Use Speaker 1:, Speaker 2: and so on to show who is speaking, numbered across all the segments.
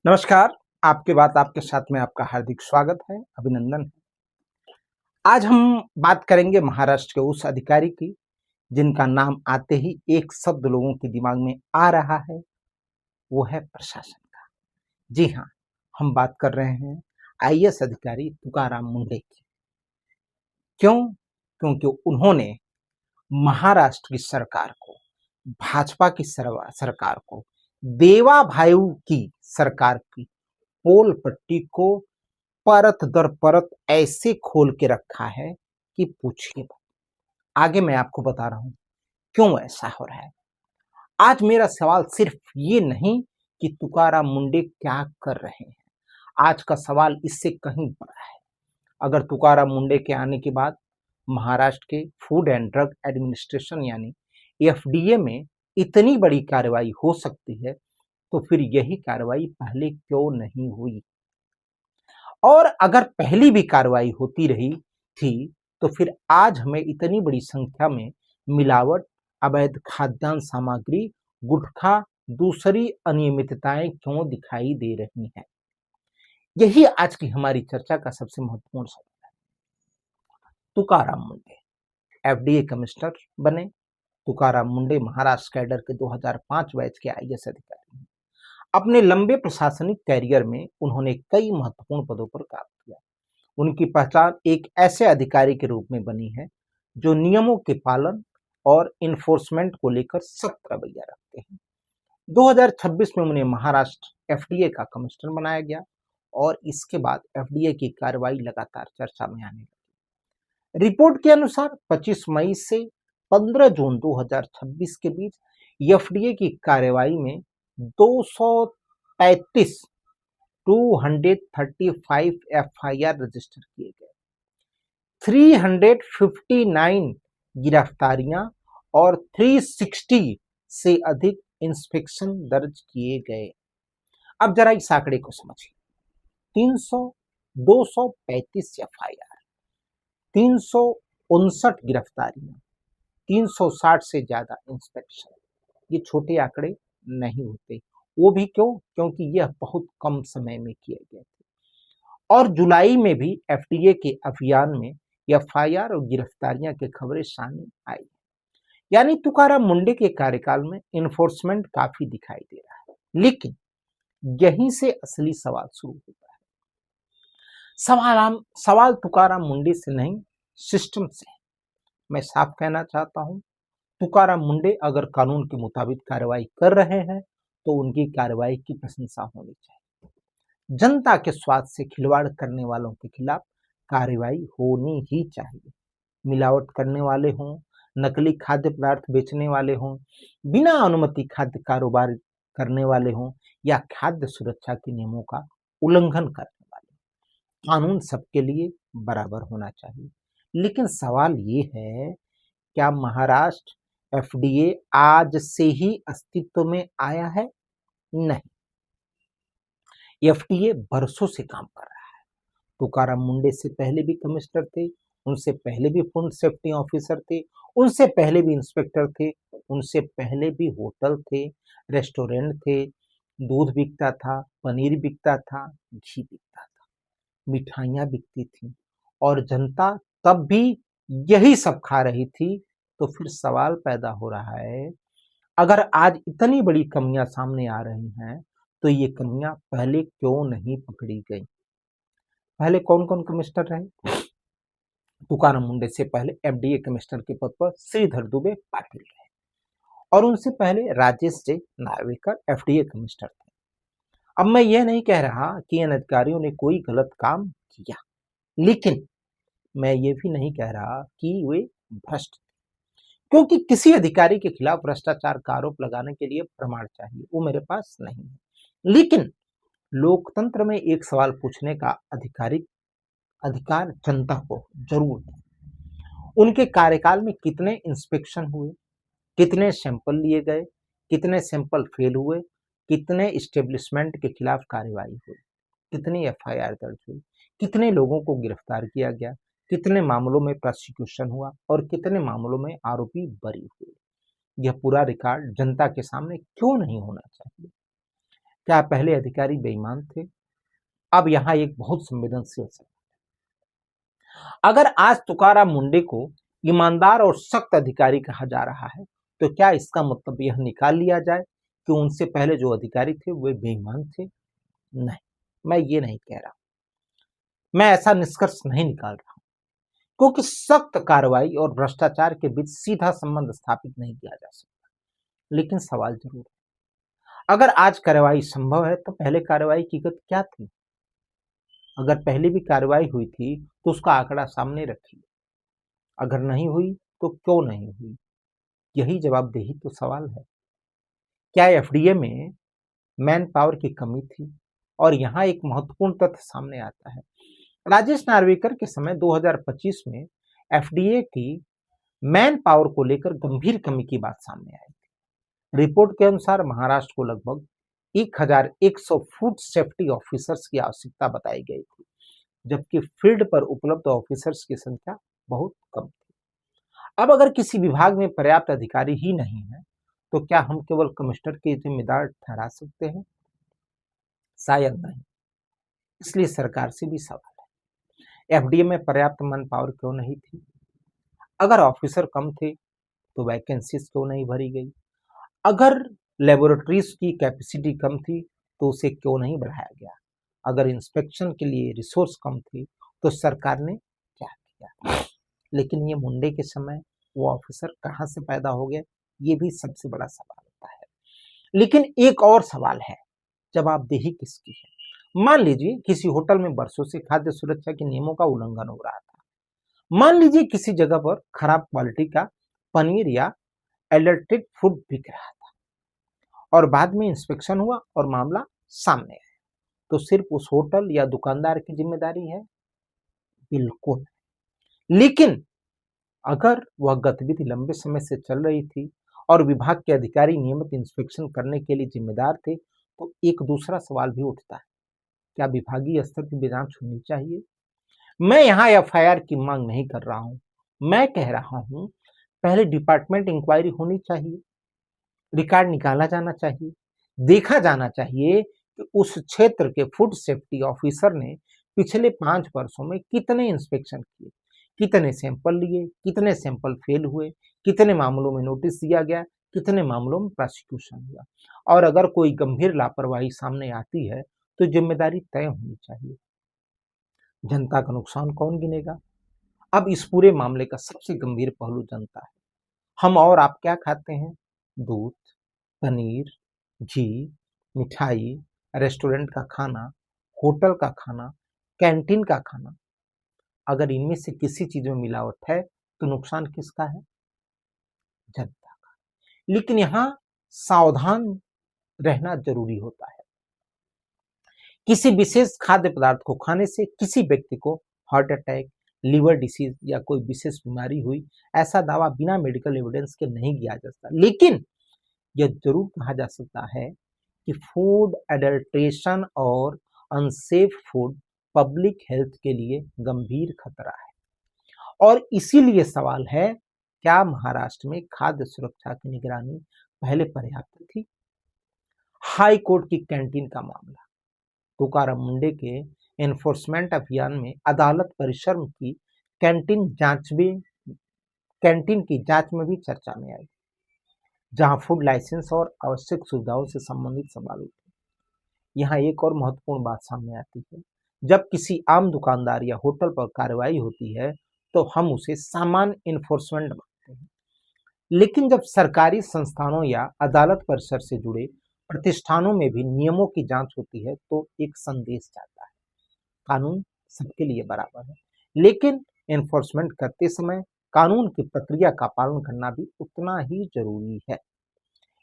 Speaker 1: नमस्कार, आपकी बात आपके साथ में आपका हार्दिक स्वागत है, अभिनंदन है। आज हम बात करेंगे महाराष्ट्र के उस अधिकारी की, जिनका नाम आते ही एक शब्द लोगों के दिमाग में आ रहा है, वो है प्रशासन का। जी हाँ, हम बात कर रहे हैं आईएएस अधिकारी तुकाराम मुंडे की। क्यों? क्योंकि उन्होंने महाराष्ट्र की सरकार को, भाजपा की सरकार को, देवा भाऊ की सरकार की पोल पट्टी को परत दर परत ऐसे खोल के रखा है कि पूछिए मत। आगे मैं आपको बता रहा हूं क्यों ऐसा हो रहा है। आज मेरा सवाल सिर्फ ये नहीं कि तुकाराम मुंडे क्या कर रहे हैं, आज का सवाल इससे कहीं बड़ा है। अगर तुकाराम मुंडे के आने के बाद महाराष्ट्र के फूड एंड ड्रग एडमिनिस्ट्रेशन यानी एफडीए में इतनी बड़ी कार्रवाई हो सकती है, तो फिर यही कार्रवाई पहले क्यों नहीं हुई? और अगर पहली भी कार्रवाई होती रही थी, तो फिर आज हमें इतनी बड़ी संख्या में मिलावट, अवैध खाद्यान्न सामग्री, गुटखा, दूसरी अनियमितताएं क्यों दिखाई दे रही हैं? यही आज की हमारी चर्चा का सबसे महत्वपूर्ण सवाल है। तुकाराम मुंडे एफडीए कमिश्नर बने। तुकाराम मुंडे महाराष्ट्र कैडर के 2005 बैच के आईएएस अधिकारी हैं। अपने लंबे प्रशासनिक कैरियर में उन्होंने कई महत्वपूर्ण पदों पर काम किया। उनकी पहचान एक ऐसे अधिकारी के रूप में बनी है जो नियमों के पालन और इन्फोर्समेंट को लेकर सख्त रवैया रखते हैं। 2026 में उन्हें महाराष्ट्र एफडीए का कमिश्नर बनाया गया और इसके बाद एफडीए की कार्रवाई लगातार चर्चा में आने लगी। रिपोर्ट के अनुसार 25 मई से 15 जून 2026 के बीच एफडीए की कार्रवाई में 235 235 एफआईआर रजिस्टर किए गए, 359 गिरफ्तारियां और 360 से अधिक इंस्पेक्शन दर्ज किए गए। अब जरा इस आंकड़े को समझिए। 300 235 एफआईआर, 359 गिरफ्तारियां, 360 से ज्यादा इंस्पेक्शन, ये छोटे आंकड़े नहीं होते। वो भी क्यों? क्योंकि यह बहुत कम समय में किए गए थे। और जुलाई में भी एफडीए के अभियान में एफआईआर और गिरफ्तारियां की खबरें सामने आई। यानी तुकाराम मुंडे के कार्यकाल में इन्फोर्समेंट काफी दिखाई दे रहा है। लेकिन यहीं से असली सवाल शुरू होता है। सवाल तुकाराम मुंडे से नहीं, सिस्टम से है। मैं साफ कहना चाहता हूं, तुकाराम मुंडे अगर कानून के मुताबिक कार्रवाई कर रहे हैं तो उनकी कार्रवाई की प्रशंसा होनी चाहिए। जनता के स्वास्थ्य से खिलवाड़ करने वालों के खिलाफ कार्रवाई होनी ही चाहिए। मिलावट करने वाले हों, नकली खाद्य पदार्थ बेचने वाले हों, बिना अनुमति खाद्य कारोबार करने वाले हों या खाद्य सुरक्षा के नियमों का उल्लंघन करने वाले, कानून सबके लिए बराबर होना चाहिए। लेकिन सवाल ये है, क्या महाराष्ट्र एफडीए आज से ही अस्तित्व में आया है? नहीं, एफडीए बरसों से काम कर रहा है। तुकाराम मुंडे से पहले भी कमिश्नर थे, उनसे पहले भी फूड सेफ्टी ऑफिसर थे, उनसे पहले भी इंस्पेक्टर थे, उनसे पहले भी होटल थे, रेस्टोरेंट थे, दूध बिकता था, पनीर बिकता था, घी बिकता था, मिठाइयाँ बिकती थी और जनता तब भी यही सब खा रही थी। तो फिर सवाल पैदा हो रहा है, अगर आज इतनी बड़ी कमियां सामने आ रही हैं, तो ये कमियां पहले क्यों नहीं पकड़ी गई? पहले कौन-कौन कमिश्नर रहे? तुकाराम मुंडे से पहले एफडीए कमिश्नर के पद पर श्रीधर दुबे पाटिल रहे और उनसे पहले राजेश जे नार्वेकर एफडीए कमिश्नर थे। अब मैं यह नहीं कह रहा कि इन अधिकारियों ने कोई गलत काम किया, लेकिन मैं ये भी नहीं कह रहा कि वे भ्रष्ट थे, क्योंकि किसी अधिकारी के खिलाफ भ्रष्टाचार का आरोप लगाने के लिए प्रमाण चाहिए, वो मेरे पास नहीं है। लेकिन लोकतंत्र में एक सवाल पूछने का अधिकार जनता को जरूर है। उनके कार्यकाल में कितने इंस्पेक्शन हुए, कितने सैंपल लिए गए, कितने सैंपल फेल हुए, कितने इस्टेब्लिशमेंट के खिलाफ कार्रवाई हुई, कितनी एफआईआर दर्ज हुई, कितने लोगों को गिरफ्तार किया गया, कितने मामलों में प्रोसिक्यूशन हुआ और कितने मामलों में आरोपी बरी हुए। यह पूरा रिकॉर्ड जनता के सामने क्यों नहीं होना चाहिए? क्या पहले अधिकारी बेईमान थे? अब यहाँ एक बहुत संवेदनशील सवाल। अगर आज तुकाराम मुंडे को ईमानदार और सख्त अधिकारी कहा जा रहा है, तो क्या इसका मतलब यह निकाल लिया जाए कि उनसे पहले जो अधिकारी थे वे बेईमान थे? नहीं, मैं ये नहीं कह रहा। मैं ऐसा निष्कर्ष नहीं निकाल रहा हूं, क्योंकि सख्त कार्रवाई और भ्रष्टाचार के बीच सीधा संबंध स्थापित नहीं किया जा सकता। लेकिन सवाल जरूर है, अगर आज कार्रवाई संभव है तो पहले कार्रवाई की गति क्या थी? अगर पहले भी कार्रवाई हुई थी तो उसका आंकड़ा सामने रखिए। अगर नहीं हुई तो क्यों नहीं हुई? यही जवाबदेही तो सवाल है। क्या एफडीए में मैन पावर की कमी थी? और यहाँ एक महत्वपूर्ण तथ्य सामने आता है। राजेश नार्वेकर के समय 2025 में एफडीए की मैन पावर को लेकर गंभीर कमी की बात सामने आई थी। रिपोर्ट के अनुसार महाराष्ट्र को लगभग 1100 फूड सेफ्टी ऑफिसर्स की आवश्यकता बताई गई थी, जबकि फील्ड पर उपलब्ध ऑफिसर्स की संख्या बहुत कम थी। अब अगर किसी विभाग में पर्याप्त अधिकारी ही नहीं है, तो क्या हम केवल कमिश्नर के जिम्मेदार ठहरा सकते हैं? शायद नहीं। इसलिए सरकार से भी सवाल है, एफडीए में पर्याप्त मैन पावर क्यों नहीं थी? अगर ऑफिसर कम थे तो वैकेंसीज क्यों नहीं भरी गई? अगर लेबोरेटरीज की कैपेसिटी कम थी तो उसे क्यों नहीं बढ़ाया गया? अगर इंस्पेक्शन के लिए रिसोर्स कम थी तो सरकार ने क्या किया? लेकिन ये मुंडे के समय वो ऑफिसर कहां से पैदा हो गए, ये भी सबसे बड़ा सवाल होता है। लेकिन एक और सवाल है, जवाबदेही किसकी है? मान लीजिए किसी होटल में बरसों से खाद्य सुरक्षा के नियमों का उल्लंघन हो रहा था। मान लीजिए किसी जगह पर खराब क्वालिटी का पनीर या एडल्ट्रेटेड फूड बिक रहा था और बाद में इंस्पेक्शन हुआ और मामला सामने आया, तो सिर्फ उस होटल या दुकानदार की जिम्मेदारी है? बिल्कुल। लेकिन अगर वह गतिविधि लंबे समय से चल रही थी और विभाग के अधिकारी नियमित इंस्पेक्शन करने के लिए जिम्मेदार थे, तो एक दूसरा सवाल भी उठता है, क्या विभागीय स्तर की जांच होनी चाहिए? मैं यहाँ एफआईआर की मांग नहीं कर रहा हूँ, मैं कह रहा हूँ पहले डिपार्टमेंट इंक्वायरी होनी चाहिए, रिकॉर्ड निकाला जाना चाहिए, देखा जाना चाहिए कि उस क्षेत्र के फूड सेफ्टी ऑफिसर ने पिछले 5 वर्षों में कितने इंस्पेक्शन किए, कितने सैंपल लिए, कितने सैंपल फेल हुए, कितने मामलों में नोटिस दिया गया, कितने मामलों में प्रोसिक्यूशन हुआ, और अगर कोई गंभीर लापरवाही सामने आती है तो जिम्मेदारी तय होनी चाहिए। जनता का नुकसान कौन गिनेगा? अब इस पूरे मामले का सबसे गंभीर पहलू जनता है। हम और आप क्या खाते हैं? दूध, पनीर, घी, मिठाई, रेस्टोरेंट का खाना, होटल का खाना, कैंटीन का खाना। अगर इनमें से किसी चीज में मिलावट है तो नुकसान किसका है? जनता का। लेकिन यहाँ सावधान रहना जरूरी होता है। किसी विशेष खाद्य पदार्थ को खाने से किसी व्यक्ति को हार्ट अटैक, लिवर डिसीज या कोई विशेष बीमारी हुई, ऐसा दावा बिना मेडिकल एविडेंस के नहीं किया जा सकता। लेकिन यह जरूर कहा जा सकता है कि फूड एडल्ट्रेशन और अनसेफ फूड पब्लिक हेल्थ के लिए गंभीर खतरा है। और इसीलिए सवाल है, क्या महाराष्ट्र में खाद्य सुरक्षा की निगरानी पहले पर्याप्त थी? हाई कोर्ट की कैंटीन का मामला, तुकाराम मुंडे के एनफोर्समेंट अभियान में अदालत परिसर की कैंटीन की जांच में भी चर्चा में आई, जहां फूड लाइसेंस और आवश्यक सुविधाओं से संबंधित सवाल उठे। यहाँ एक और महत्वपूर्ण बात सामने आती है, जब किसी आम दुकानदार या होटल पर कार्रवाई होती है तो हम उसे सामान्य इन्फोर्समेंट मानते हैं। लेकिन जब सरकारी संस्थानों या अदालत परिसर से जुड़े प्रतिष्ठानों में भी नियमों की जांच होती है तो एक संदेश जाता है, कानून सबके लिए बराबर है। लेकिन एनफोर्समेंट करते समय कानून की प्रक्रिया का पालन करना भी उतना ही जरूरी है।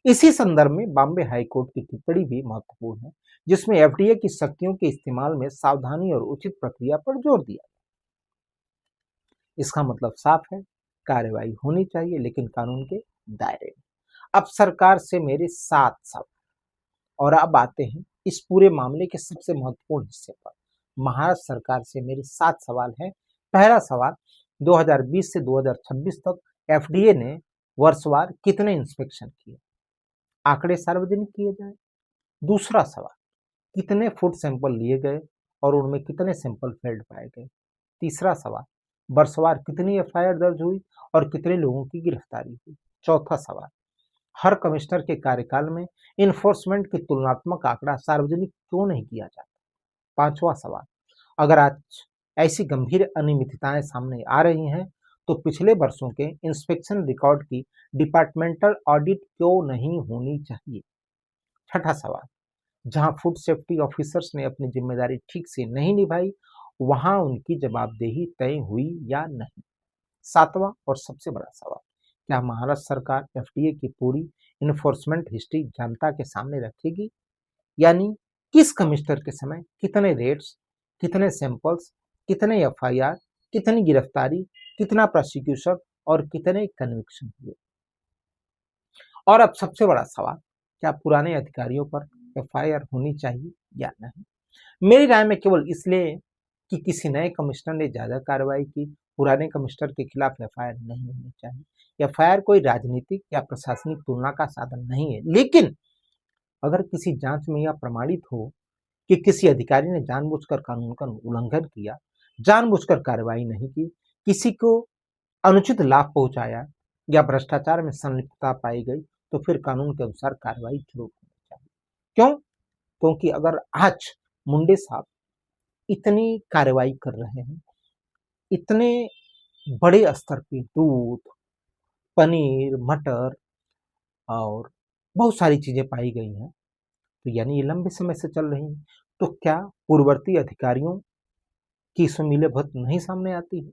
Speaker 1: इसी संदर्भ में बॉम्बे हाईकोर्ट की टिप्पणी भी महत्वपूर्ण है, जिसमें एफडीए की शक्तियों के इस्तेमाल में सावधानी और उचित प्रक्रिया पर जोर दिया। इसका मतलब साफ है, कार्रवाई होनी चाहिए लेकिन कानून के दायरे में। अब सरकार से मेरे 7 सवाल, और अब आते हैं इस पूरे मामले के सबसे महत्वपूर्ण हिस्से पर। महाराष्ट्र सरकार से मेरे 7 सवाल हैं। पहला सवाल, 2020 से 2026 तक एफडीए ने वर्षवार कितने इंस्पेक्शन किए? आंकड़े सार्वजनिक किए जाए। दूसरा सवाल, कितने फूड सैंपल लिए गए और उनमें कितने सैंपल फेल्ड पाए गए। तीसरा सवाल, वर्षवार कितनी एफआईआर दर्ज हुई और कितने लोगों की गिरफ्तारी हुई। चौथा सवाल, हर कमिश्नर के कार्यकाल में इन्फोर्समेंट की तुलनात्मक आंकड़ा सार्वजनिक क्यों नहीं किया जाता। पांचवा सवाल, अगर आज ऐसी गंभीर अनियमितताएं सामने आ रही हैं तो पिछले वर्षों के इंस्पेक्शन रिकॉर्ड की डिपार्टमेंटल ऑडिट क्यों नहीं होनी चाहिए। छठा सवाल, जहां फूड सेफ्टी ऑफिसर्स ने अपनी जिम्मेदारी ठीक से नहीं निभाई वहां उनकी जवाबदेही तय हुई या नहीं। सातवां और सबसे बड़ा सवाल, क्या महाराष्ट्र सरकार एफडीए की पूरी इन्फोर्समेंट हिस्ट्री जनता के सामने रखेगी, यानी किस कमिश्नर के समय कितने रेड्स, कितने सैंपल्स, कितने एफआईआर, कितनी गिरफ्तारी, कितना प्रोसिक्यूशन और कितने कन्विक्शन हुए। और अब सबसे बड़ा सवाल, क्या पुराने अधिकारियों पर एफआईआर होनी चाहिए या नहीं। मेरी राय में केवल इसलिए कि किसी नए कमिश्नर ने ज्यादा कार्रवाई की, पुराने कमिश्नर के खिलाफ एफआईआर नहीं होनी चाहिए। एफआईआर कोई राजनीतिक या प्रशासनिक तुलना का साधन नहीं है, लेकिन अगर किसी जांच में यह प्रमाणित हो कि किसी अधिकारी ने जानबूझकर कानून का उल्लंघन किया, जानबूझकर कार्रवाई नहीं की, किसी को अनुचित लाभ पहुंचाया या भ्रष्टाचार में संलिप्तता पाई गई, तो फिर कानून के अनुसार कार्रवाई जरूर होनी चाहिए। क्यों? क्योंकि अगर आज मुंडे साहब इतनी कार्रवाई कर रहे हैं, इतने बड़े स्तर पे दूध, पनीर, मटर और बहुत सारी चीजें पाई गई हैं, तो यानी ये लंबे समय से चल रही हैं, तो क्या पूर्ववर्ती अधिकारियों की इसमें मिलीभगत नहीं सामने आती है?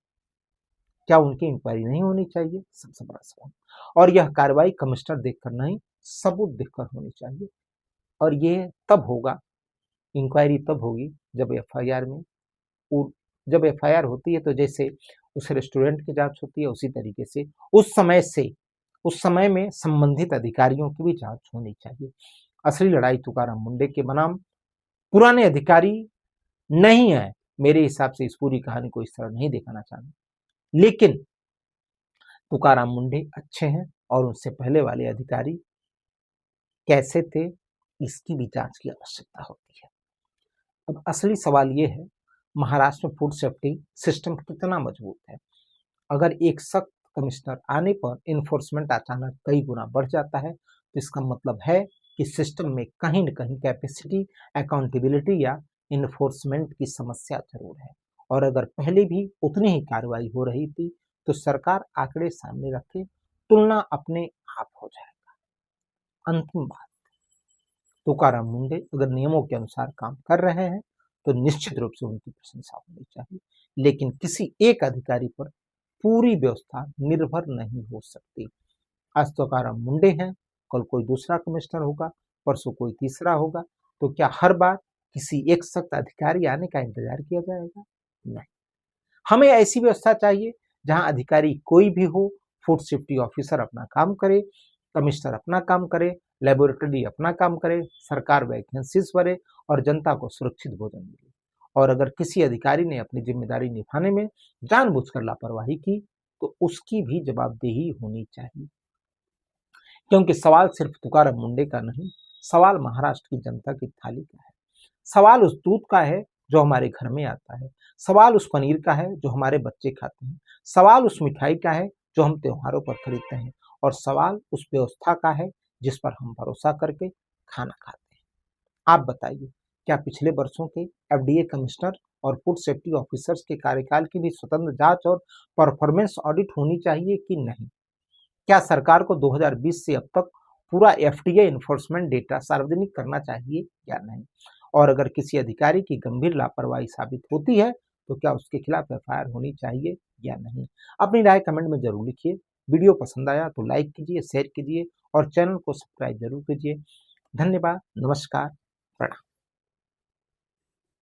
Speaker 1: क्या उनकी इंक्वायरी नहीं होनी चाहिए? सबसे बड़ा सवाल। और यह कार्रवाई कमिश्नर देखकर नहीं, सबूत देखकर होनी चाहिए। और ये तब होगा, इंक्वायरी तब होगी जब एफआईआर में जब एफआईआर होती है तो जैसे उस रेस्टोरेंट की जांच होती है उसी तरीके से उस समय में संबंधित अधिकारियों की भी जांच होनी चाहिए। असली लड़ाई तुकाराम मुंडे के बनाम पुराने अधिकारी नहीं है। मेरे हिसाब से इस पूरी कहानी को इस तरह नहीं दिखाना चाहता, लेकिन तुकाराम मुंडे अच्छे हैं और उनसे पहले वाले अधिकारी कैसे थे इसकी भी जांच की आवश्यकता होती है। अब असली सवाल ये है, महाराष्ट्र में फूड सेफ्टी सिस्टम कितना मजबूत है। अगर एक सख्त कमिश्नर आने पर इन्फोर्समेंट अचानक कई गुना बढ़ जाता है तो इसका मतलब है कि सिस्टम में कहीं न कहीं कैपेसिटी, अकाउंटेबिलिटी या इन्फोर्समेंट की समस्या जरूर है। और अगर पहले भी उतनी ही कार्रवाई हो रही थी तो सरकार आंकड़े सामने रखे, तुलना अपने आप हो जाएगा। अंतिम बात, तुकाराम मुंडे अगर नियमों के अनुसार काम कर रहे हैं तो निश्चित रूप से उनकी प्रशंसा होनी चाहिए, लेकिन किसी एक अधिकारी पर पूरी व्यवस्था निर्भर नहीं हो सकती। आज तुकाराम मुंडे हैं, कल कोई दूसरा कमिश्नर होगा, परसों कोई तीसरा होगा, तो क्या हर बार किसी एक सख्त अधिकारी आने का इंतजार किया जाएगा? नहीं। हमें ऐसी व्यवस्था चाहिए जहां अधिकारी कोई भी हो, फूड सेफ्टी ऑफिसर अपना काम करे, कमिश्नर अपना काम करे, लेबोरेटरी अपना काम करे, सरकार वैकेंसीज भरे और जनता को सुरक्षित भोजन मिले। और अगर किसी अधिकारी ने अपनी जिम्मेदारी निभाने में जानबूझकर लापरवाही की तो उसकी भी जवाबदेही होनी चाहिए। क्योंकि सवाल सिर्फ तुकाराम मुंडे का नहीं, सवाल महाराष्ट्र की जनता की थाली का है। सवाल उस दूध का है जो हमारे घर में आता है, सवाल उस पनीर का है जो हमारे बच्चे खाते हैं, सवाल उस मिठाई का है जो हम त्योहारों पर खरीदते हैं, और सवाल उस व्यवस्था का है जिस पर हम भरोसा करके खाना खाते हैं। आप बताइए, क्या पिछले वर्षों के एफडीए कमिश्नर और फूड सेफ्टी ऑफिसर्स के कार्यकाल की भी स्वतंत्र जांच और परफॉर्मेंस ऑडिट होनी चाहिए कि नहीं? क्या सरकार को 2020 से अब तक पूरा एफडीए इन्फोर्समेंट डेटा सार्वजनिक करना चाहिए या नहीं? और अगर किसी अधिकारी की गंभीर लापरवाही साबित होती है तो क्या उसके खिलाफ एफआईआर होनी चाहिए या नहीं? अपनी राय कमेंट में जरूर लिखिए। वीडियो पसंद आया तो लाइक कीजिए, शेयर कीजिए और चैनल को सब्सक्राइब जरूर कीजिए। धन्यवाद, नमस्कार, प्रणाम।